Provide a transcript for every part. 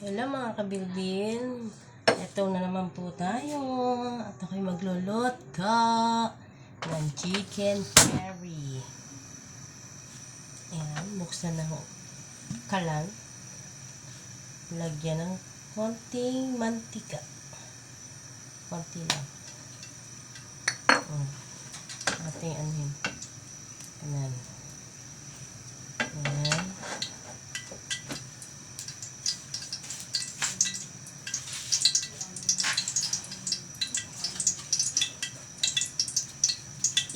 Hello mga kabilbil. Ito na naman po tayo. At ako'y magluluto ng chicken curry. Ayan, buksan na ho. Kalan. Lagyan ng konting mantika. Konti lang. Ating anin. Ayan. Ayan.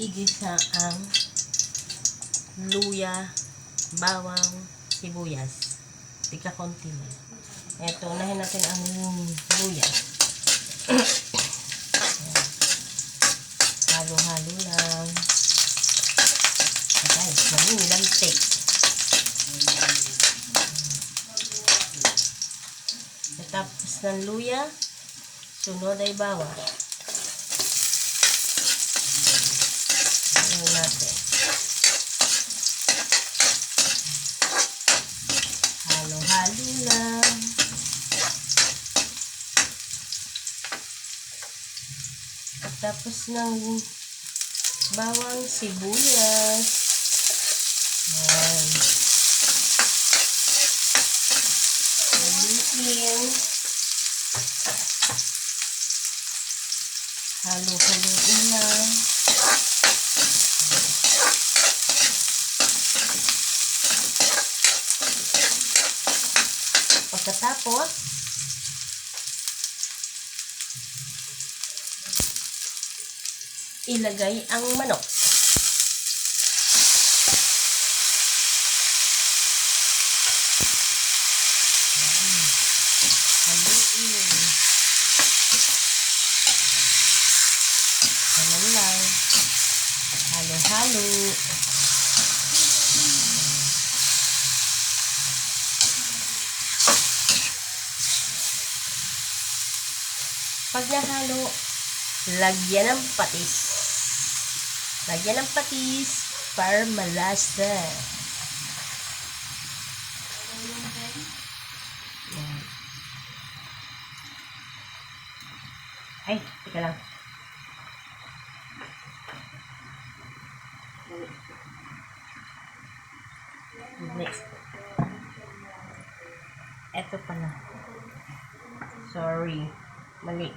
Igisa ang luya, bawang, sibuyas. Tika konti lang. Eto, unahin natin ang luya. Halo-halo lang. Guys, mangilantik. Tapos ng luya, sunod ay bawang. Natin. Halo-halo lang. Tapos ng bawang, sibuyas. Ayan. Haluin. Halo-haloin lang. Pagkatapos, ilagay ang manok. Haluin. Ganun lang. Halo-halo. Pag nahalo, lagyan ng patis. Lagyan ng patis para malasa. Ay, teka lang. Next. Eto pala. Sorry. Mali.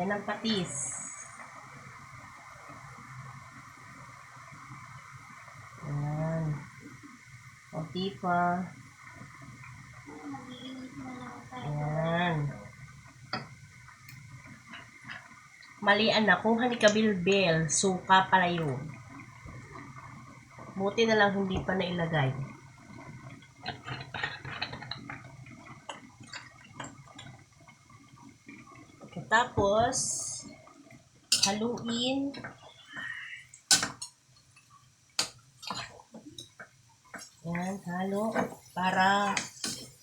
Yan ang patis. Ayan. Kunti pa. Ayan. Malian na. Kuha ni kabilbil. Suka pala yun. Buti na lang hindi pa nailagay. Tapos, haluin. Yan, halo. Para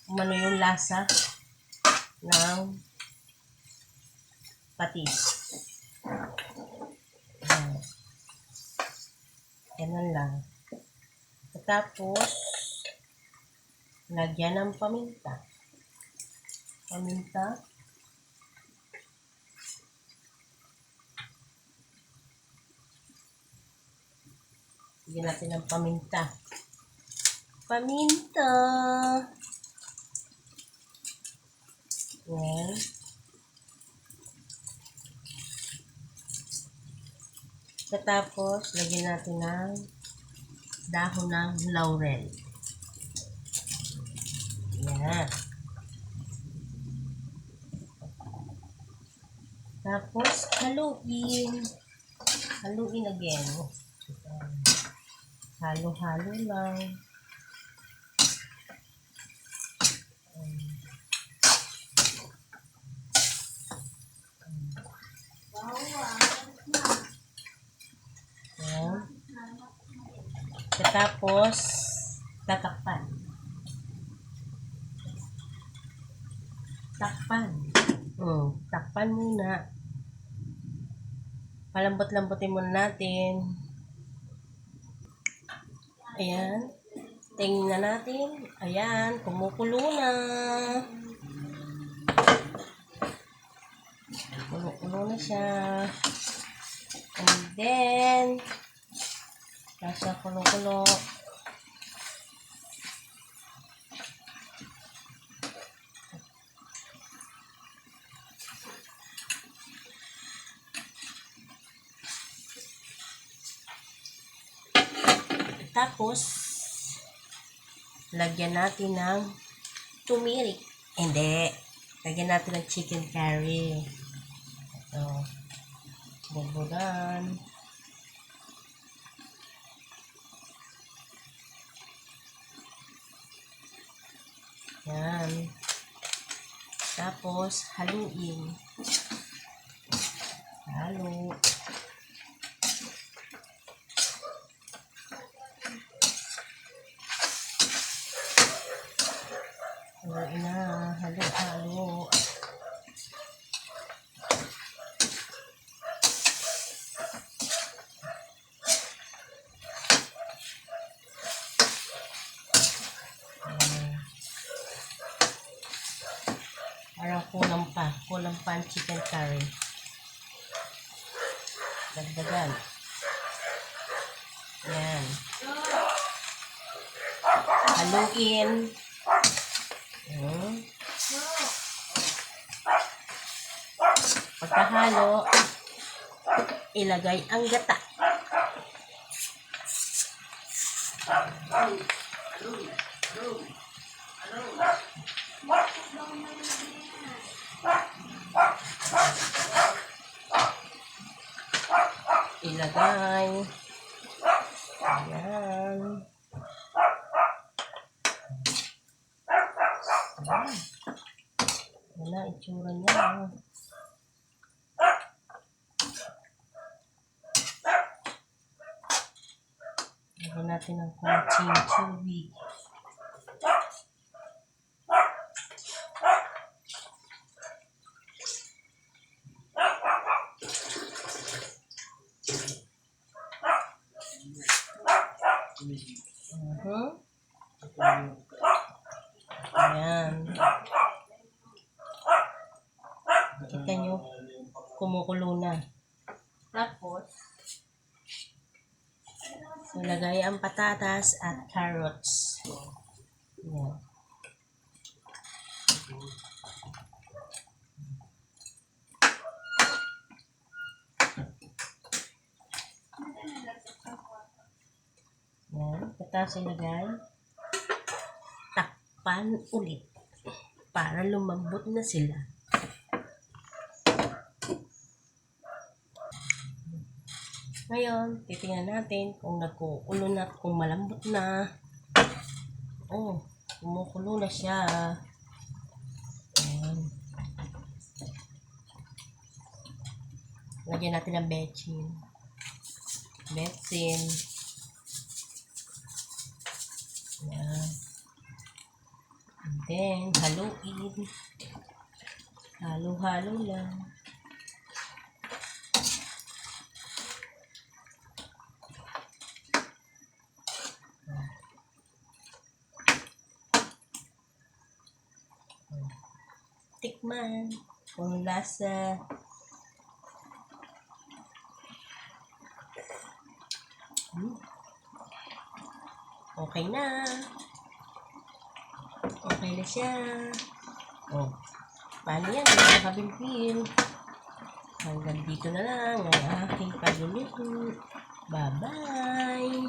umano yung lasa ng patis. Yan. Ganun lang. Tapos, lagyan ng paminta. Paminta. Lagyan natin ng paminta. Paminta. Yan. Tapos, lagyan natin ng dahon ng laurel. Yan. Tapos, haluin. Haluin again. Halo-halo lang. Yan. Tapos, tatakpan. Takpan. Takpan muna. Palambot-lambotin muna natin. Ayan. Tingnan natin. Ayan, kumukulo na. Kumukulo na siya. And then, nasa kulo-kulo. Tapos, lagyan natin ng turmeric. Hindi. Lagyan natin ng chicken curry. Ito. Bulbulan. Yan. Tapos, haluin. Halo. Haluin na. Halo. Parang kulang pa ang chicken curry. Dagdagan. Yan. Haluin. Pagkahalo, ilagay ang gata. Ilagay. Ayan. Wala, itsura niya. Lagyan natin ng konting tubig. Ayan. Kita nyo, kumukulo na. Tapos, ilagay ang patatas at carrots. Ayan. Ayan, patatas ilagay. Takpan ulit para lumambot na sila. Ngayon, titingnan natin kung nagkukulo na at kung malambot na. Oh, kumukulo na siya. Ayan. Lagyan natin ng bechin. Ayan. And then, haluin. Halo-halo lang. Tikman kung lasa. Okay na. Okay na siya. Oh, paano yan? Mga kabimpil. Hanggang dito na lang ang aking pagluluto. Bye-bye!